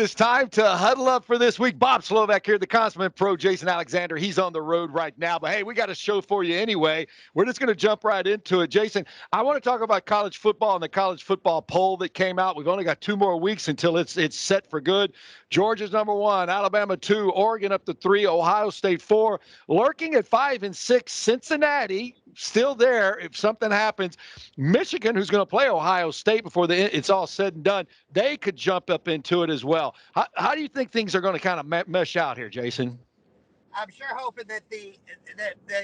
is time to huddle up for this week. Bob Slovak here, the consummate pro. Jason Alexander, he's on the road right now. But, hey, we got a show for you anyway. We're just going to jump right into it. Jason, I want to talk about college football and the college football poll that came out. We've only got 2 more weeks until it's set for good. Georgia's number 1, Alabama 2, Oregon up to 3, Ohio State 4, lurking at 5 and 6, Cincinnati still there if something happens. Michigan, who's going to play Ohio State before it's all said and done, they could jump up into it as well. How do you think things are going to kind of mesh out here, Jason? I'm sure hoping that they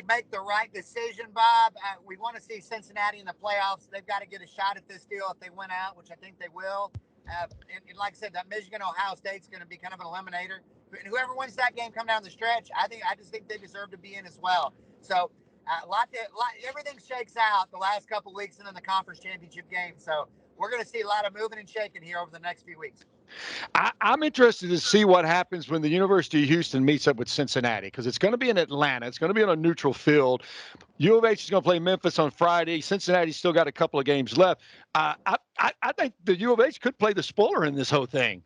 make the right decision, Bob. We want to see Cincinnati in the playoffs. They've got to get a shot at this deal if they win out, which I think they will. And like I said, that Michigan-Ohio State's going to be kind of an eliminator. And whoever wins that game come down the stretch, I just think they deserve to be in as well. So everything shakes out the last couple of weeks and then the conference championship game. So we're going to see a lot of moving and shaking here over the next few weeks. I'm interested to see what happens when the University of Houston meets up with Cincinnati, because it's going to be in Atlanta. It's going to be on a neutral field. U of H is going to play Memphis on Friday. Cincinnati's still got a couple of games left. I think the U of H could play the spoiler in this whole thing.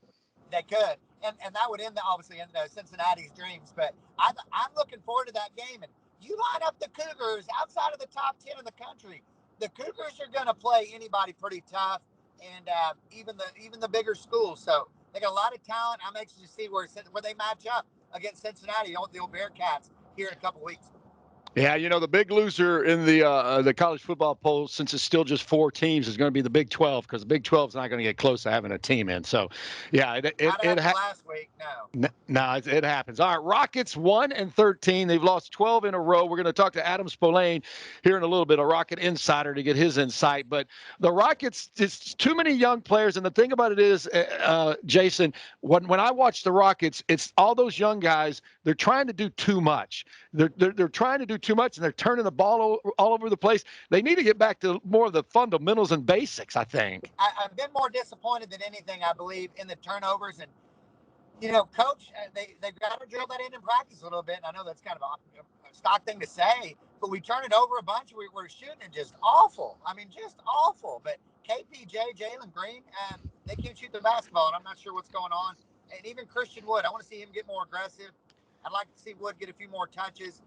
They could, and that would obviously end Cincinnati's dreams. But I'm looking forward to that game. And you line up the Cougars outside of the top 10 in the country. The Cougars are going to play anybody pretty tough, and even the bigger schools. So they got a lot of talent. I'm anxious to see where they match up against Cincinnati, the old Bearcats, here in a couple of weeks. Yeah, the big loser in the college football poll, since it's still just 4 teams, is going to be the Big 12, because the Big 12 is not going to get close to having a team in. So, yeah, it last week, no, it happens. All right, Rockets 1-13. They've lost 12 in a row. We're going to talk to Adam Spillane here in a little bit, a Rocket insider, to get his insight. But the Rockets, it's too many young players, and the thing about it is, Jason, when I watch the Rockets, it's all those young guys. They're trying to do too much. They're trying to do too much, and they're turning the ball all over the place. They need to get back to more of the fundamentals and basics, I think. I've been more disappointed than anything, I believe, in the turnovers. And, Coach, they've got to drill that in practice a little bit. And I know that's kind of a stock thing to say, but we turn it over a bunch. We're shooting it just awful. I mean, just awful. But KPJ, Jalen Green, they can't shoot the basketball, and I'm not sure what's going on. And even Christian Wood, I want to see him get more aggressive. I'd like to see Wood get a few more touches.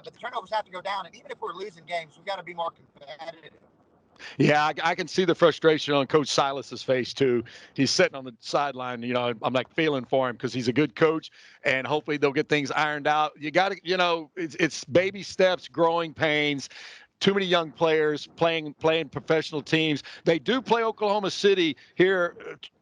But the turnovers have to go down. And even if we're losing games, we've got to be more competitive. Yeah, I can see the frustration on Coach Silas's face, too. He's sitting on the sideline. I'm like feeling for him, because he's a good coach, and hopefully they'll get things ironed out. You got to, it's baby steps, growing pains. Too many young players playing professional teams. They do play Oklahoma City here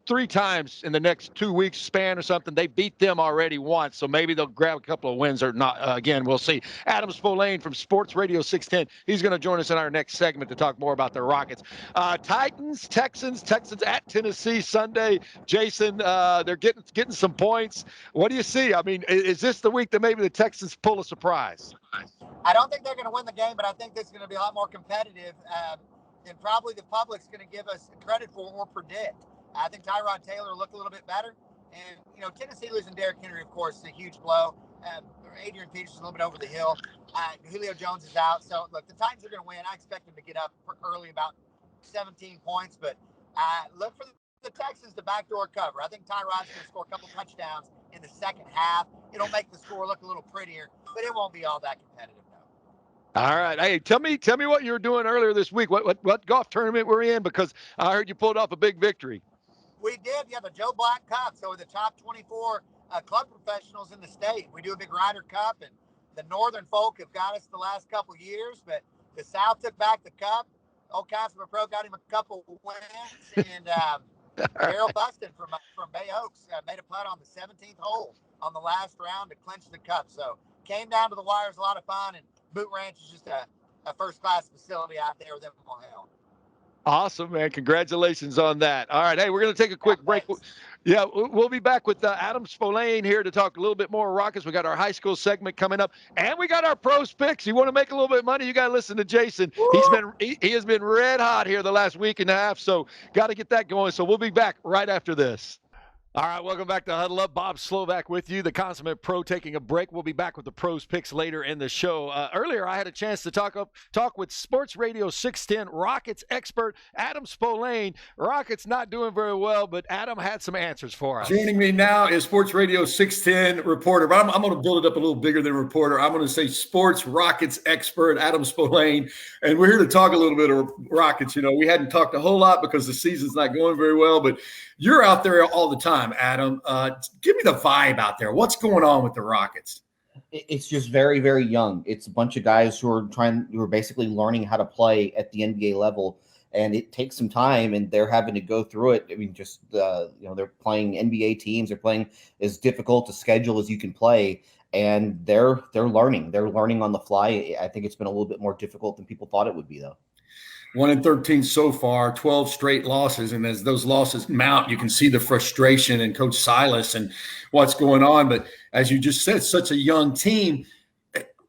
3 times in the next 2 weeks span or something. They beat them already once, so maybe they'll grab a couple of wins or not. Again, we'll see. Adam Spillane from Sports Radio 610. He's going to join us in our next segment to talk more about the Rockets. Titans, Texans at Tennessee Sunday. Jason, they're getting some points. What do you see? I mean, is this the week that maybe the Texans pull a surprise? I don't think they're going to win the game, but I think this is going to be a lot more competitive than probably the public's going to give us credit for or predict. I think Tyrod Taylor will look a little bit better. And, Tennessee losing Derrick Henry, of course, is a huge blow. Adrian Peterson's a little bit over the hill. Julio Jones is out. So, look, the Titans are going to win. I expect them to get up early, about 17 points. But look for the Texans to backdoor cover. I think Tyrod's going to score a couple touchdowns in the second half. It'll make the score look a little prettier, but it won't be all that competitive. All right. Hey, tell me what you were doing earlier this week. What golf tournament we're in? Because I heard you pulled off a big victory. We did. Yeah, the Joe Black Cup. So the top 24 club professionals in the state. We do a big Ryder Cup, and the northern folk have got us the last couple years, but the South took back the cup. Old Casper Pro got him a couple wins, and Daryl Buston from Bay Oaks made a putt on the 17th hole on the last round to clinch the cup. So came down to the wire. It was a lot of fun, and Boot Ranch is just a first-class facility out there with them on hell. Awesome, man. Congratulations on that. All right. Hey, we're going to take a quick break. Yeah, we'll be back with Adam Spillane here to talk a little bit more Rockets. We got our high school segment coming up, and we got our pros picks. You want to make a little bit of money, you got to listen to Jason. He has been red hot here the last week and a half, so got to get that going. So we'll be back right after this. All right, welcome back to Huddle Up. Bob Slovak with you, the consummate pro, taking a break. We'll be back with the pros picks later in the show. Earlier, I had a chance to talk with Sports Radio 610 Rockets expert Adam Spolane. Rockets not doing very well, but Adam had some answers for us. Joining me now is Sports Radio 610 reporter, but I'm going to build it up a little bigger than reporter. I'm going to say Sports Rockets expert Adam Spolane, and we're here to talk a little bit of Rockets. You know, we hadn't talked a whole lot because the season's not going very well, but you're out there all the time, Adam. Give me the vibe out there. What's going on with the Rockets? It's just very, very young. It's a bunch of guys who are basically learning how to play at the NBA level, and it takes some time, and they're having to go through it. I mean, just they're playing NBA teams. They're playing as difficult a schedule as you can play, and they're learning. They're learning on the fly. I think it's been a little bit more difficult than people thought it would be, though. 1-13 so far, 12 straight losses. And as those losses mount, you can see the frustration in Coach Silas and what's going on. But as you just said, such a young team.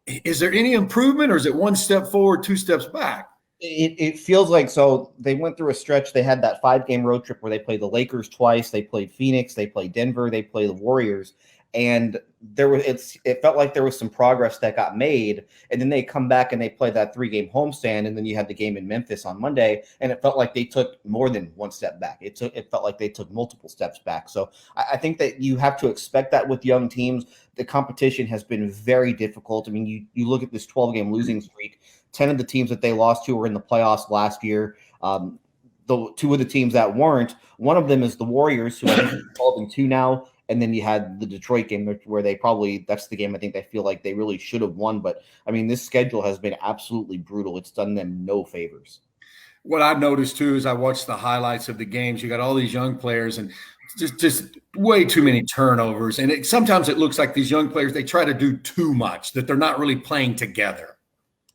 Is there any improvement, or is it one step forward, two steps back? It feels like so. They went through a stretch. They had that 5-game road trip where they played the Lakers twice. They played Phoenix. They played Denver. They played the Warriors. And it felt like there was some progress that got made, and then they come back and they play that 3-game homestand, and then you had the game in Memphis on Monday, and it felt like they took more than one step back. It felt like they took multiple steps back. So I think that you have to expect that with young teams. The competition has been very difficult. I mean, you look at this 12-game losing streak. 10 of the teams that they lost to were in the playoffs last year. The two of the teams that weren't, one of them is the Warriors, who I think are 12-2 now. And then you had the Detroit game where that's the game I think they feel like they really should have won. But, I mean, this schedule has been absolutely brutal. It's done them no favors. What I've noticed, too, is I watched the highlights of the games. You got all these young players and just way too many turnovers. And sometimes it looks like these young players, they try to do too much, that they're not really playing together.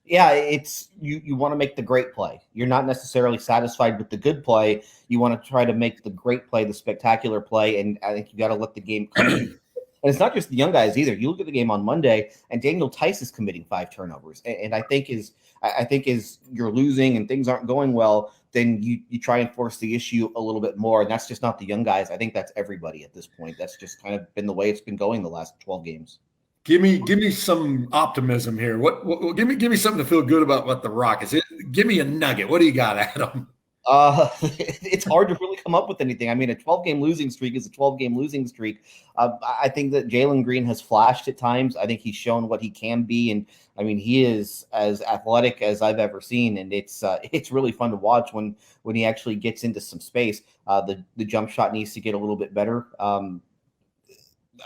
Yeah, it's you want to make the great play. You're not necessarily satisfied with the good play. You want to try to make the great play, the spectacular play, and I think you got to let the game come. And it's not just the young guys either. You look at the game on Monday, and Daniel Tice is committing 5 turnovers. And I think as you're losing and things aren't going well, then you try and force the issue a little bit more. And that's just not the young guys. I think that's everybody at this point. That's just kind of been the way it's been going the last 12 games. Give me some optimism here. Give me something to feel good about what the Rockets. Give me a nugget. What do you got, Adam? It's hard to really come up with anything. I mean, a 12-game losing streak is a 12-game losing streak. I think that Jalen Green has flashed at times. I think he's shown what he can be, and I mean, he is as athletic as I've ever seen, and it's really fun to watch when he actually gets into some space. The jump shot needs to get a little bit better. Alperen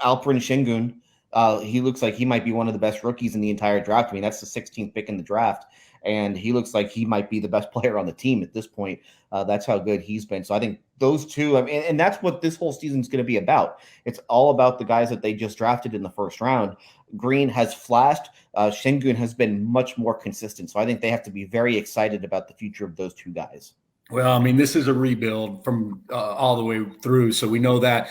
Şengün. He looks like he might be one of the best rookies in the entire draft. I mean, that's the 16th pick in the draft, and he looks like he might be the best player on the team at this point. That's how good he's been. So I think those two, I mean, and that's what this whole season is going to be about. It's all about the guys that they just drafted in the first round. Green has flashed. Şengün has been much more consistent. So I think they have to be very excited about the future of those two guys. Well, I mean, this is a rebuild from all the way through, so we know that.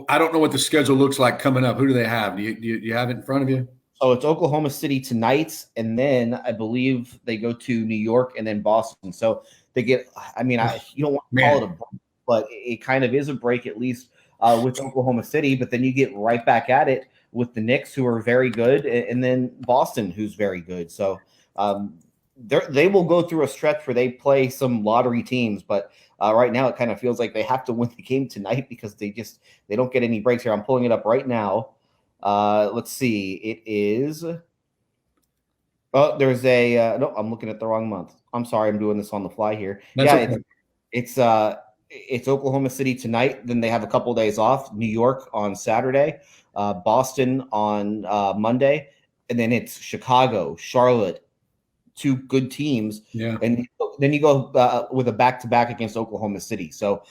I don't know what the schedule looks like coming up. Who do they have? Do you have it in front of you? Oh, it's Oklahoma City tonight, and then I believe they go to New York and then Boston. So they get – I mean, you don't want to call it a break, but it kind of is a break at least with Oklahoma City. But then you get right back at it with the Knicks, who are very good, and then Boston, who's very good. So they will go through a stretch where they play some lottery teams, but right now it kind of feels like they have to win the game tonight because they don't get any breaks here. I'm pulling it up right now. Let's see. It is. Oh, there's a no. I'm looking at the wrong month. I'm sorry. I'm doing this on the fly here. That's okay. It's Oklahoma City tonight. Then they have a couple of days off. New York on Saturday, Boston on Monday, and then it's Chicago, Charlotte. 2 good teams, yeah, and then you go with a back-to-back against Oklahoma City. So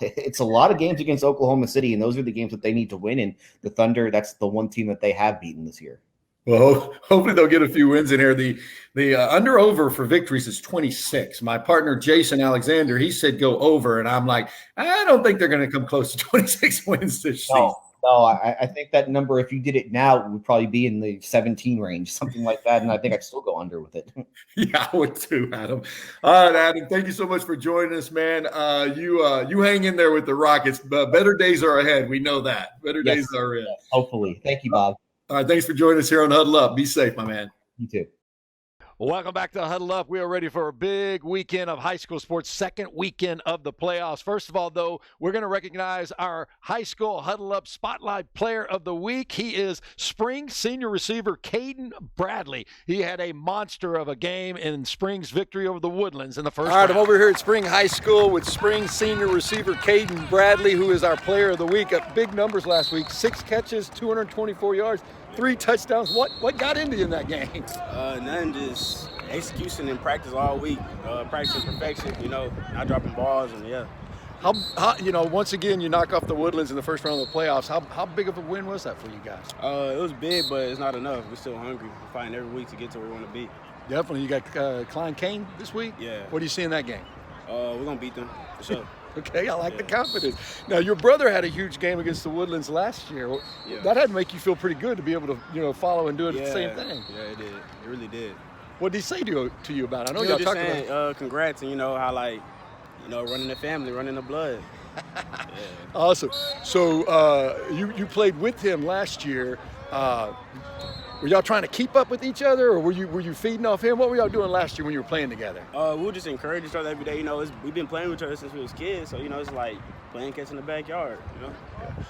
it's a lot of games against Oklahoma City, and those are the games that they need to win. And the Thunder, that's the one team that they have beaten this year. Well, hopefully they'll get a few wins in here. The under-over for victories is 26. My partner, Jason Alexander, he said go over, and I'm like, I don't think they're going to come close to 26 wins this season. No, I think that number, if you did it now, it would probably be in the 17 range, something like that. And I think I'd still go under with it. Yeah, I would too, Adam. All right, Adam, thank you so much for joining us, man. You hang in there with the Rockets. Better days are ahead. We know that. Better days are ahead. Hopefully. Thank you, Bob. All right, thanks for joining us here on Huddle Up. Be safe, my man. You too. Welcome back to Huddle Up. We are ready for a big weekend of high school sports, second weekend of the playoffs. First of all, though, we're going to recognize our high school Huddle Up Spotlight Player of the Week. He is Spring senior receiver Caden Bradley. He had a monster of a game in Spring's victory over the Woodlands in the first round. All right, I'm over here at Spring High School with Spring senior receiver Caden Bradley, who is our Player of the Week. Big numbers last week, 6 catches, 224 yards. 3 touchdowns. What got into you in that game? Nothing, just execution and practice all week. Practicing perfection, not dropping balls, and yeah. How once again you knock off the Woodlands in the first round of the playoffs. How big of a win was that for you guys? It was big, but it's not enough. We're still hungry. We're fighting every week to get to where we want to be. Definitely. You got Klein Kane this week? Yeah. What do you see in that game? We're going to beat them, for sure. Okay, I like the confidence. Now, your brother had a huge game against the Woodlands last year. Yeah. That had to make you feel pretty good to be able to, follow and do it at the same thing. Yeah, it did. It really did. What did he say to you about it? I know y'all talked about it. Congrats, and how, running the family, running the blood. Yeah. Awesome. So you played with him last year. Were y'all trying to keep up with each other, or were you feeding off him? What were y'all doing last year when you were playing together? We would just encourage each other every day. We've been playing with each other since we was kids, so it's like playing catch in the backyard. Yeah.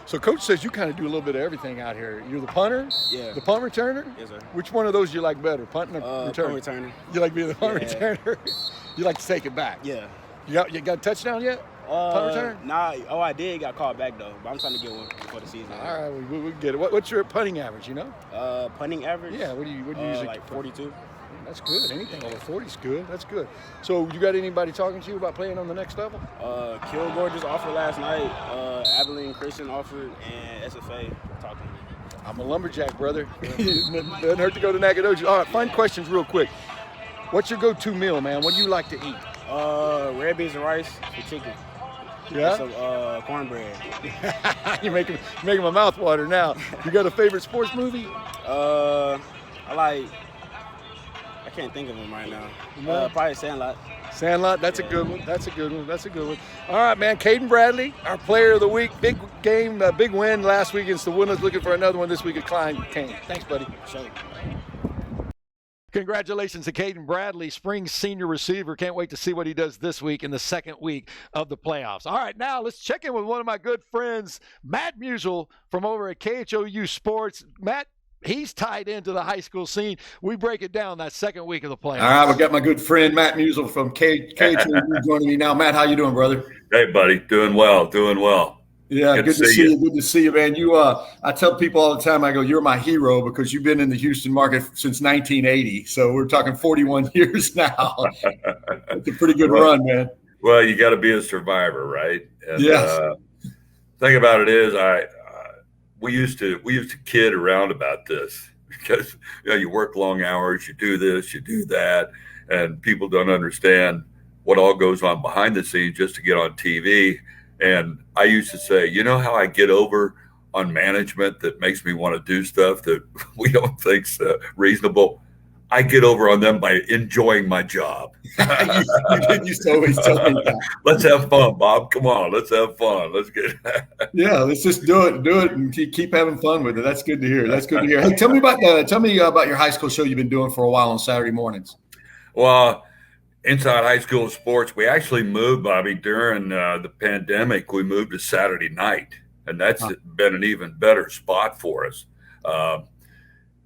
So Coach says you kind of do a little bit of everything out here. You're the punter, the punt returner. Yes, sir. Which one of those do you like better, punting or returning? Punt returner. You like being the punt returner? You like to take it back? Yeah. You got a touchdown yet? Punt return? Nah. Oh, I did. Got called back though, but I'm trying to get one before the season. All right, we'll get it. What's your punting average? Punting average? Yeah. What do you usually? Like 42. That's good. Anything over 40 is good. That's good. So you got anybody talking to you about playing on the next level? Kilgore just offered last night. Abilene Christian offered, and SFA talking to me. I'm a lumberjack, brother. Doesn't hurt to go to Nacogdoches. All right, fun questions real quick. What's your go-to meal, man? What do you like to eat? Red beans and rice with chicken. Yeah. Some cornbread. You're making my mouth water now. You got a favorite sports movie? I can't think of them right now. No? Probably Sandlot. Sandlot, that's a good one. That's a good one. All right, man. Caden Bradley, our Player of the Week. Big game, big win last week against the Woodlands. Looking for another one this week at Klein Kane. Thanks, buddy. Sure. Congratulations to Caden Bradley, Spring senior receiver. Can't wait to see what he does this week in the second week of the playoffs. All right, now let's check in with one of my good friends, Matt Musial from over at KHOU Sports. Matt, he's tied into the high school scene. We break it down that second week of the playoffs. All right, we got my good friend Matt Musial from KHOU joining me now. Matt, how you doing, brother? Hey, buddy. Doing well. Yeah, good to see you. Good to see you, man. I tell people all the time, I go, you're my hero because you've been in the Houston market since 1980. So we're talking 41 years now. It's a pretty good run, man. Well, you got to be a survivor, right? And, yes. Thing about it is, we used to kid around about this because you work long hours, you do this, you do that, and people don't understand what all goes on behind the scenes just to get on TV. And I used to say, how I get over on management that makes me want to do stuff that we don't think's reasonable? I get over on them by enjoying my job. You used to always tell me that. Let's have fun, Bob. Come on, let's have fun. Let's get. Yeah, let's just do it, and keep having fun with it. That's good to hear. Hey, tell me about your high school show you've been doing for a while on Saturday mornings. Well, Inside High School Sports, we actually moved, Bobby, during the pandemic. We moved to Saturday night, and that's been an even better spot for us.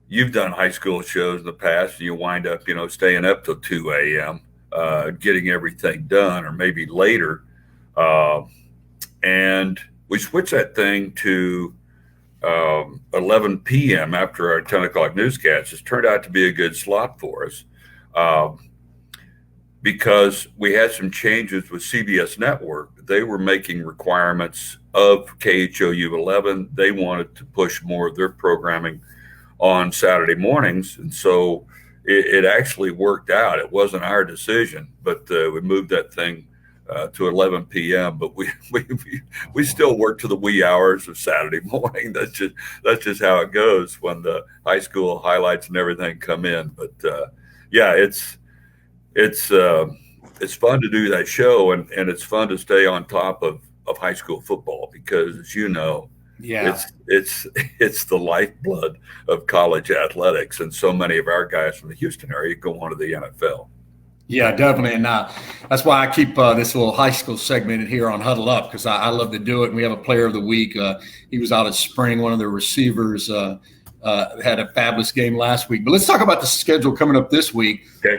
You've done high school shows in the past, and you wind up, staying up till 2 a.m., getting everything done, or maybe later. And we switched that thing to 11 p.m. after our 10 o'clock newscast. It's turned out to be a good slot for us. Because we had some changes with CBS Network. They were making requirements of KHOU 11. They wanted to push more of their programming on Saturday mornings. And so it actually worked out. It wasn't our decision, but we moved that thing to 11 p.m. But we still work to the wee hours of Saturday morning. That's just how it goes when the high school highlights and everything come in. But yeah, it's fun to do that show, and it's fun to stay on top of high school football because, as you know, it's the lifeblood of college athletics, and so many of our guys from the Houston area go on to the NFL. Yeah, definitely. And that's why I keep this little high school segment here on Huddle Up, because I love to do it. And we have a player of the week. He was out at spring. One of the receivers had a fabulous game last week. But let's talk about the schedule coming up this week. Okay.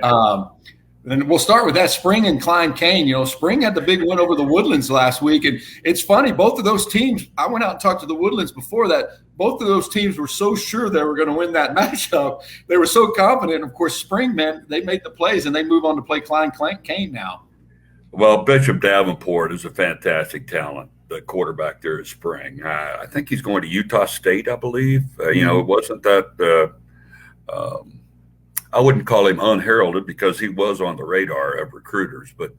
And we'll start with that. Spring and Klein-Cain. You know, Spring had the big win over the Woodlands last week. And it's funny, both of those teams, I went out and talked to the Woodlands before that. Both of those teams were so sure they were going to win that matchup. They were so confident. Of course, Spring, man, they made the plays, and they move on to play Klein-Cain now. Well, Bishop Davenport is a fantastic talent. The quarterback there is Spring. I think he's going to Utah State, I believe. You know, it wasn't that I wouldn't call him unheralded because he was on the radar of recruiters, but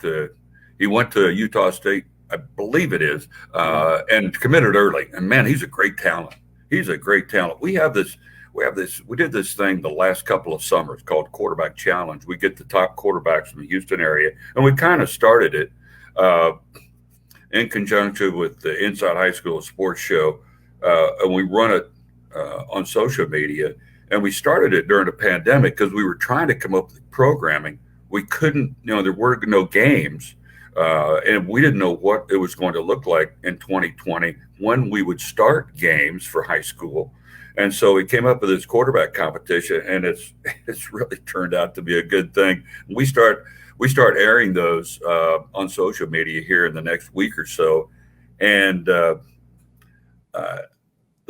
he went to Utah State, I believe it is, and committed early. And man, he's a great talent. He's a great talent. We did this thing the last couple of summers called Quarterback Challenge. We get the top quarterbacks from the Houston area, and we kind of started it in conjunction with the Inside High School Sports Show, and we run it on social media. And we started it during the pandemic because we were trying to come up with programming. We couldn't, you know, there were no games, and we didn't know what it was going to look like in 2020 when we would start games for high school. And so we came up with this quarterback competition, and it's really turned out to be a good thing. We start airing those on social media here in the next week or so, and the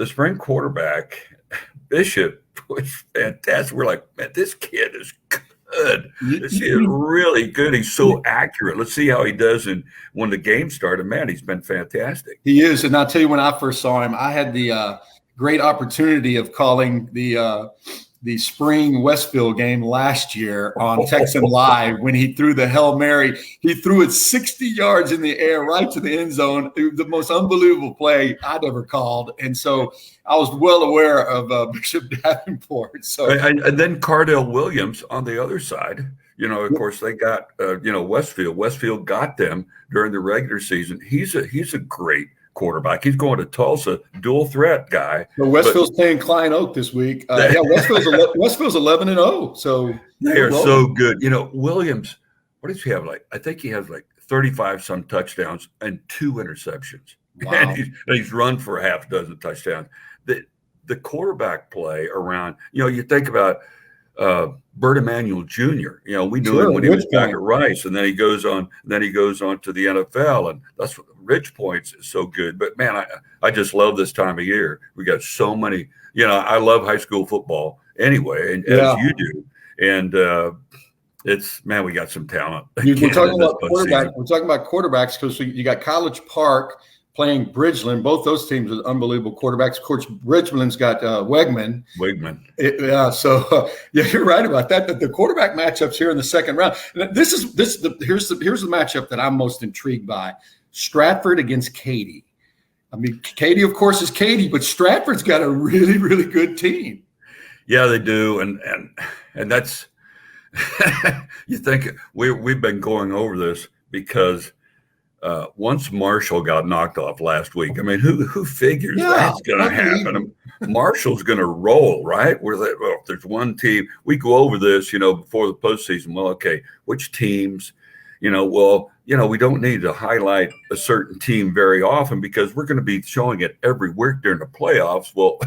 Spring quarterback Bishop was fantastic. We're like, man, this kid is good. This kid is really good. He's so accurate. Let's see how he does. And when the game started, man, he's been fantastic. He is. And I'll tell you, when I first saw him, I had the great opportunity of calling the spring Westfield game last year on Texan Live when he threw the Hail Mary. He threw it 60 yards in the air right to the end zone. It was the most unbelievable play I'd ever called. And so I was well aware of Bishop Davenport. So and then Cardell Williams on the other side. You know, of course, they got Westfield. Westfield got them during the regular season. He's a great quarterback. He's going to Tulsa, dual threat guy. So Westfield's playing Klein Oak this week. Westfield's 11-0. So they are so good. You know, Williams, what does he have? I think he has 35 some touchdowns and 2 interceptions. Wow. And he's run for a half dozen touchdowns. The quarterback play around, you think about Bert Emanuel Jr. We knew him when he was back at Rice, and then he goes on to the NFL, and that's what Ridge Point's is so good. But man, I just love this time of year. We got so many. I love high school football anyway, and as you do, and we got some talent. We're talking about quarterbacks. We're talking about quarterbacks because you got College Park playing Bridgeland. Both those teams are unbelievable quarterbacks. Of course, Bridgeland's got Wegman. You're right about that. The quarterback matchups here in the second round. Here's the matchup that I'm most intrigued by: Stratford against Katy. I mean, Katy, of course, is Katy, but Stratford's got a really, really good team. Yeah, they do, and that's you think we've been going over this because. Once Marshall got knocked off last week, I mean, who figures that's going to happen? Marshall's going to roll, right? If there's one team, we go over this, before the postseason. Well, okay, which teams? We don't need to highlight a certain team very often because we're going to be showing it every week during the playoffs. Well,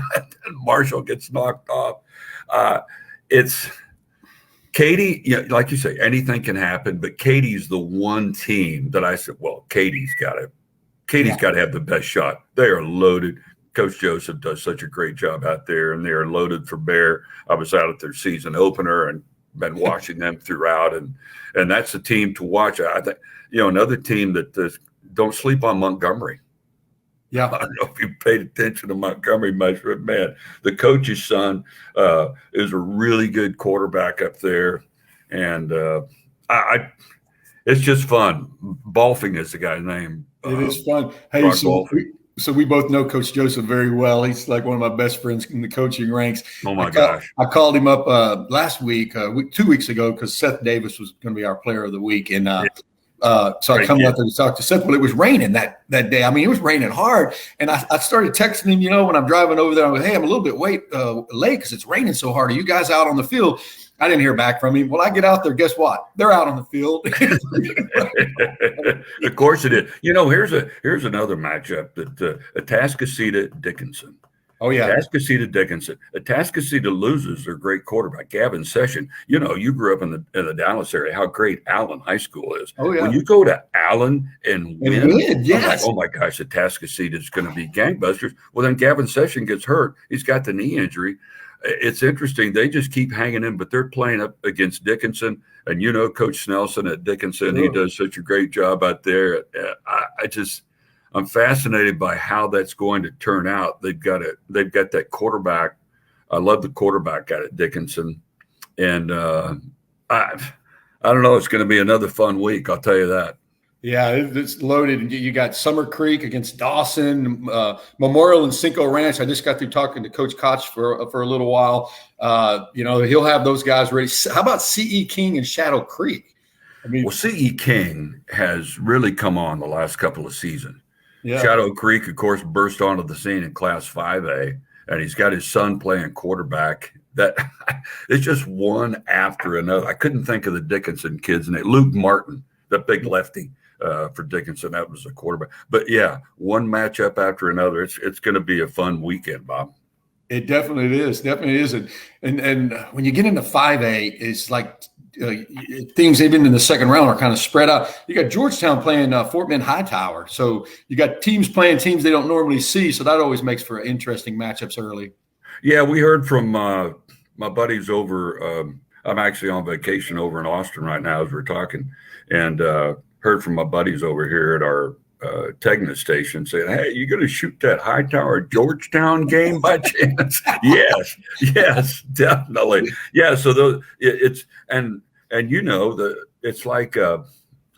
Marshall gets knocked off. It's Katy, like you say, anything can happen, but Katy's the one team that I said, well, Katy's got to have the best shot. They are loaded. Coach Joseph does such a great job out there, and they are loaded for bear. I was out at their season opener and been watching them throughout, and that's a team to watch. I think, another team that don't sleep on Montgomery. Yeah, I don't know if you paid attention to Montgomery much, but man, the coach's son is a really good quarterback up there, and it's just fun. Balfing is the guy's name. It is fun. Hey, Brock so we both know Coach Joseph very well. He's like one of my best friends in the coaching ranks. Oh my gosh! I called him up last week, 2 weeks ago, because Seth Davis was going to be our player of the week, and so I come out there to talk to Seth. Well, it was raining that day. I mean, it was raining hard, and I started texting him. You know, when I'm driving over there, I'm like, "Hey, I'm a little bit late because it's raining so hard. Are you guys out on the field?" I didn't hear back from him. Well, I get out there. Guess what? They're out on the field. Of course it is. You know, here's another matchup that Atascocita Dickinson. Oh yeah, Atascocita Dickinson. Atascocita loses their great quarterback, Gavin Session. You know, you grew up in the Dallas area. How great Allen High School is. Oh yeah. When you go to Allen and win, yes. Like, oh my gosh, Atascocita is going to be gangbusters. Well, then Gavin Session gets hurt. He's got the knee injury. It's interesting. They just keep hanging in, but they're playing up against Dickinson. And you know, Coach Snelson at Dickinson, he does such a great job out there. I'm fascinated by how that's going to turn out. They've got that quarterback. I love the quarterback out at Dickinson, and I don't know. It's going to be another fun week. I'll tell you that. Yeah, it's loaded. You got Summer Creek against Dawson, Memorial and Cinco Ranch. I just got through talking to Coach Koch for a little while. You know, he'll have those guys ready. How about C.E. King and Shadow Creek? I mean, well, C.E. King has really come on the last couple of seasons. Yeah. Shadow Creek, of course, burst onto the scene in Class 5A, and he's got his son playing quarterback. That it's just one after another. I couldn't think of the Dickinson kids' name. Luke Martin, the big lefty. For Dickinson, that was a quarterback. But yeah, one matchup after another. It's going to be a fun weekend, Bob. It definitely is. And when you get into 5A, it's like things even in the second round are kind of spread out. You got Georgetown playing Fort Bend Hightower, so you got teams playing teams they don't normally see. So that always makes for interesting matchups early. Yeah, we heard from my buddies over. I'm actually on vacation over in Austin right now as we're talking, and heard from my buddies over here at our Tegna station saying, "Hey, you going to shoot that Hightower Georgetown game by chance?" yes, definitely. Yeah, so it's and you know it's like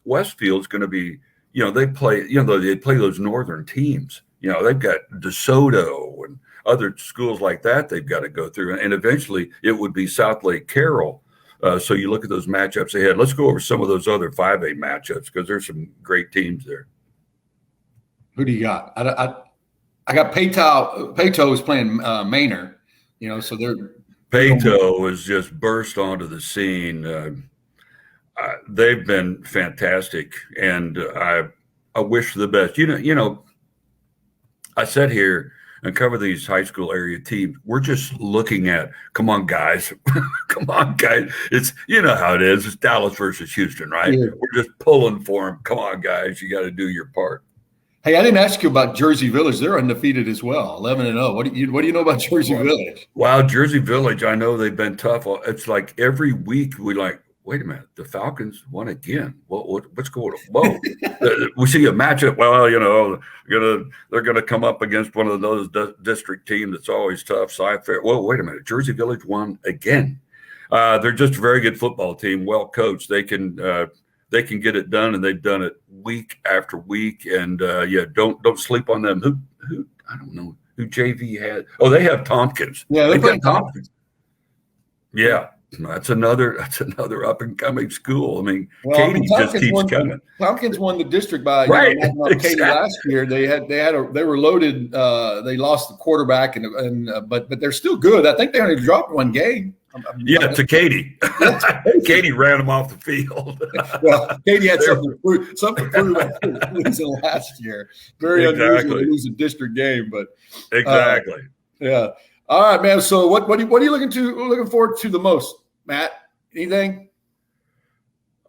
Westfield's going to be, you know, they play those northern teams. You know, they've got DeSoto and other schools like that they've got to go through, and eventually it would be South Lake Carroll. So you look at those matchups ahead. Let's go over some of those other 5A matchups because there's some great teams there. Who do you got? I got Peyto. Peyto is playing Manor. You know, so they're Peyto has just burst onto the scene. They've been fantastic, and I wish the best. You know, I sat here and cover these high school area teams. We're just looking at, come on, guys. Come on, guys. It's, you know how it is. It's Dallas versus Houston, right? Yeah. We're just pulling for them. Come on, guys. You got to do your part. Hey, I didn't ask you about Jersey Village. They're undefeated as well, 11-0. What do you know about Jersey Village? Wow, Jersey Village, I know they've been tough. It's like every week we like, wait a minute, the Falcons won again. What's going on? Whoa. We see a matchup. Well, you know, they're gonna come up against one of those district teams that's always tough. Cy-Fair. Well, wait a minute. Jersey Village won again. They're just a very good football team, well coached. They can get it done, and they've done it week after week. And don't sleep on them. Who I don't know who JV had. Oh, they have Tompkins. Yeah, they've got Tompkins. Yeah. That's another up and coming school. I mean, Katie just keeps coming. Tompkins won the district by exactly. Katie last year. They were loaded. They lost the quarterback, but they're still good. I think they only dropped one game. To Katie. Katie ran them off the field. Well, Katie had something to prove after losing last year. Very unusual to lose a district game, but exactly. Yeah. All right, man. So what are you looking forward to the most, Matt? Anything?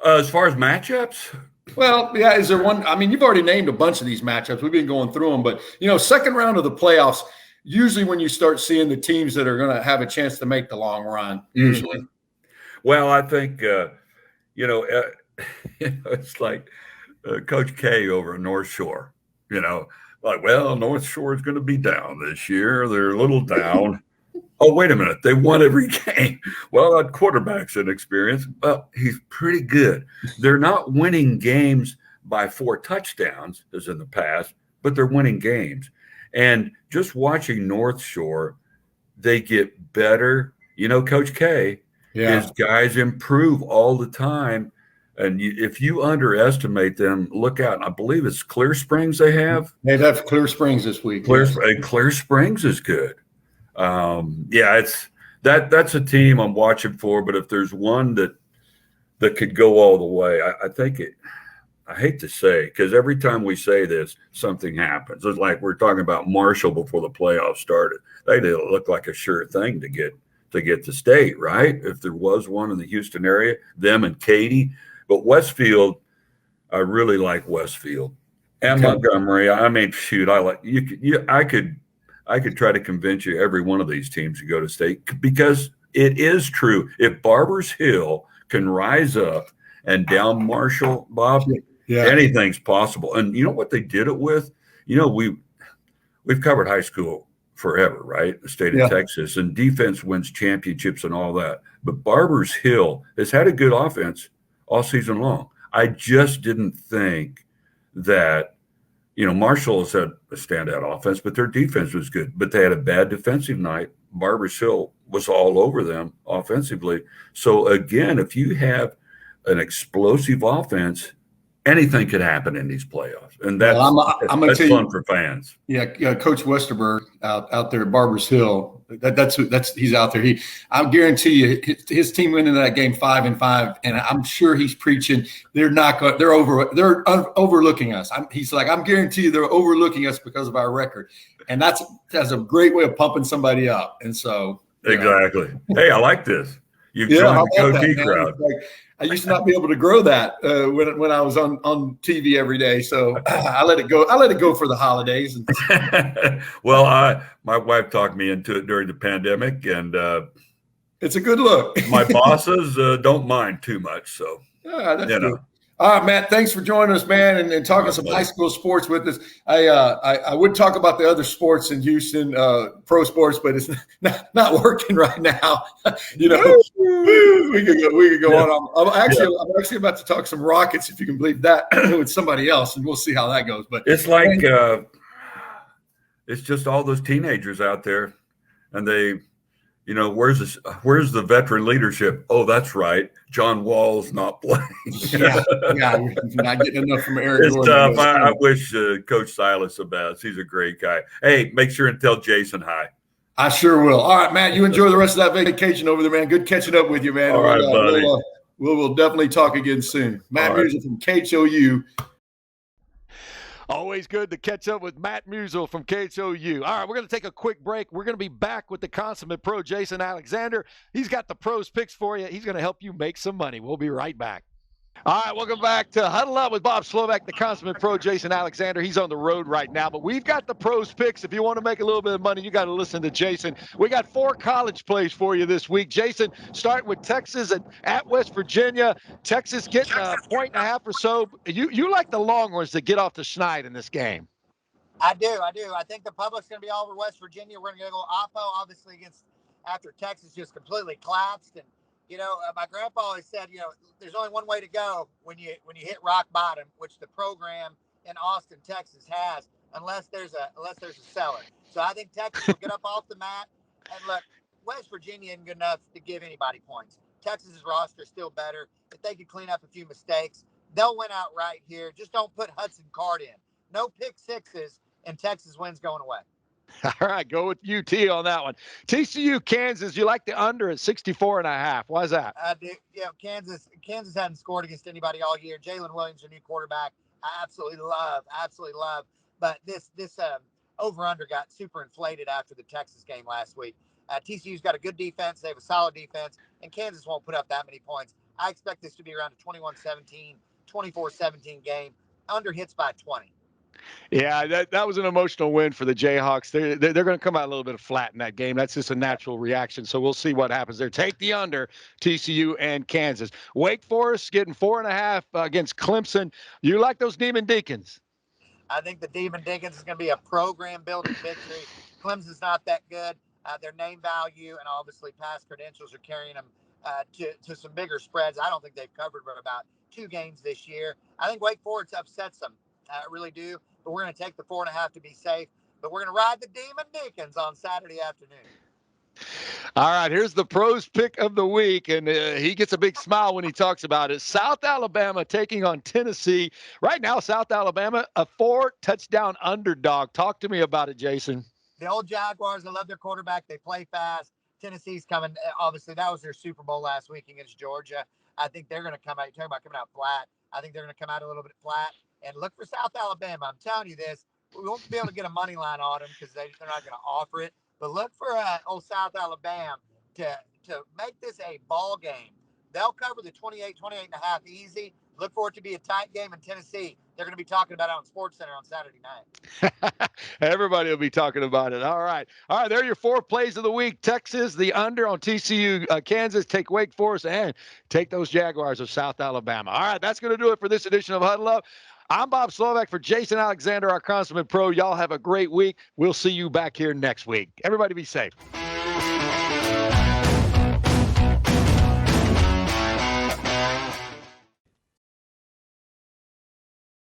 As far as matchups? Well, yeah. Is there one? I mean, you've already named a bunch of these matchups. We've been going through them, but second round of the playoffs. Usually, when you start seeing the teams that are going to have a chance to make the long run, usually. Well, I think it's like Coach K over at North Shore. Like, well, North Shore is going to be down this year. They're a little down. Oh, wait a minute. They won every game. Well, that quarterback's inexperienced. Well, he's pretty good. They're not winning games by 4 touchdowns as in the past, but they're winning games. And just watching North Shore, they get better. Coach K, his guys improve all the time. And if you underestimate them, look out. I believe it's Clear Springs they have. They have Clear Springs this week. Clear Springs is good. That's a team I'm watching for. But if there's one that could go all the way, I think it. I hate to say, because every time we say this, something happens. It's like we're talking about Marshall before the playoffs started. They didn't look like a sure thing to get to state, right? If there was one in the Houston area, them and Katy. But Westfield, I really like Westfield and Montgomery. I mean, shoot, I could try to convince you every one of these teams to go to state, because it is true. If Barbers Hill can rise up and down Marshall, Bob, anything's possible. And you know what they did it with? We've covered high school forever, right? The state of Texas, and defense wins championships and all that. But Barbers Hill has had a good offense all season long. I just didn't think that, Marshall has had a standout offense, but their defense was good. But they had a bad defensive night. Barbers Hill was all over them offensively. So again, if you have an explosive offense, anything could happen in these playoffs, and that's fun for fans. Yeah, Coach Westerberg out there at Barbers Hill. That's he's out there. I guarantee you, his team went into that game 5-5, and I'm sure he's preaching. They're overlooking us. He's like, I'm guarantee you they're overlooking us because of our record, and that's a great way of pumping somebody up. And so exactly. Hey, I like this. You've joined the Coach crowd. I used to not be able to grow that when I was on TV every day. So I let it go. I let it go for the holidays. Well, my wife talked me into it during the pandemic, and it's a good look. My bosses don't mind too much. So, that's good. All right, Matt, thanks for joining us, man, and talking some high school sports with us. I would talk about the other sports in Houston, pro sports, but it's not working right now. We could go on. I'm actually about to talk some Rockets, if you can believe that, with somebody else, and we'll see how that goes. But it's like it's just all those teenagers out there, and they. Where's the veteran leadership? Oh, that's right. John Wall's not playing. Not getting enough from Eric. It's tough. I wish Coach Silas the best. He's a great guy. Hey, make sure and tell Jason hi. I sure will. All right, Matt, you enjoy the rest of that vacation over there, man. Good catching up with you, man. All right, buddy. We'll definitely talk again soon. Matt Musial from KHOU. Always good to catch up with Matt Musial from KHOU. All right, we're going to take a quick break. We're going to be back with the consummate pro, Jason Alexander. He's got the pros picks for you. He's going to help you make some money. We'll be right back. All right, welcome back to Huddle Up with Bob Slovak, the consummate pro, Jason Alexander. He's on the road right now, but we've got the pros picks. If you want to make a little bit of money, you got to listen to Jason. We got 4 college plays for you this week. Jason, starting with Texas at West Virginia. Texas getting a 1.5 or so. You like the Longhorns to get off the schneid in this game. I do. I think the public's going to be all over West Virginia. We're going to go Oppo, obviously, after Texas just completely collapsed. And my grandpa always said, there's only one way to go when you hit rock bottom, which the program in Austin, Texas has, unless there's a cellar. So I think Texas will get up off the mat. And look, West Virginia isn't good enough to give anybody points. Texas's roster is still better. If they could clean up a few mistakes, they'll win outright here. Just don't put Hudson Card in. No pick sixes, and Texas wins going away. All right, go with UT on that one. TCU, Kansas, you like the under at 64.5. Why is that? I do. Yeah, Kansas hadn't scored against anybody all year. Jalen Williams, their new quarterback, I absolutely love. But this over-under got super inflated after the Texas game last week. TCU's got a good defense. They have a solid defense, and Kansas won't put up that many points. I expect this to be around a 21-17, 24-17 game. Under hits by 20. Yeah, that was an emotional win for the Jayhawks. They're going to come out a little bit flat in that game. That's just a natural reaction. So we'll see what happens there. Take the under, TCU and Kansas. Wake Forest getting 4.5 against Clemson. You like those Demon Deacons? I think the Demon Deacons is going to be a program-building victory. Clemson's not that good. Their name value and obviously past credentials are carrying them to some bigger spreads. I don't think they've covered but about 2 games this year. I think Wake Forest upsets them. I really do. But we're going to take the 4.5 to be safe. But we're going to ride the Demon Deacons on Saturday afternoon. All right, here's the pros pick of the week, and he gets a big smile when he talks about it. South Alabama taking on Tennessee. Right now, South Alabama, a 4-touchdown underdog. Talk to me about it, Jason. The old Jaguars, I love their quarterback. They play fast. Tennessee's coming. Obviously, that was their Super Bowl last week against Georgia. I think they're going to come out. You're talking about coming out flat. I think they're going to come out a little bit flat. And look for South Alabama. I'm telling you this. We won't be able to get a money line on them because they're not going to offer it. But look for old South Alabama to make this a ball game. They'll cover the 28 and a half easy. Look for it to be a tight game in Tennessee. They're going to be talking about it on SportsCenter on Saturday night. Everybody will be talking about it. All right. There are your 4 plays of the week. Texas, the under on TCU, Kansas, take Wake Forest, and take those Jaguars of South Alabama. All right. That's going to do it for this edition of Huddle Up. I'm Bob Slovak for Jason Alexander, our consummate pro. Y'all have a great week. We'll see you back here next week. Everybody be safe.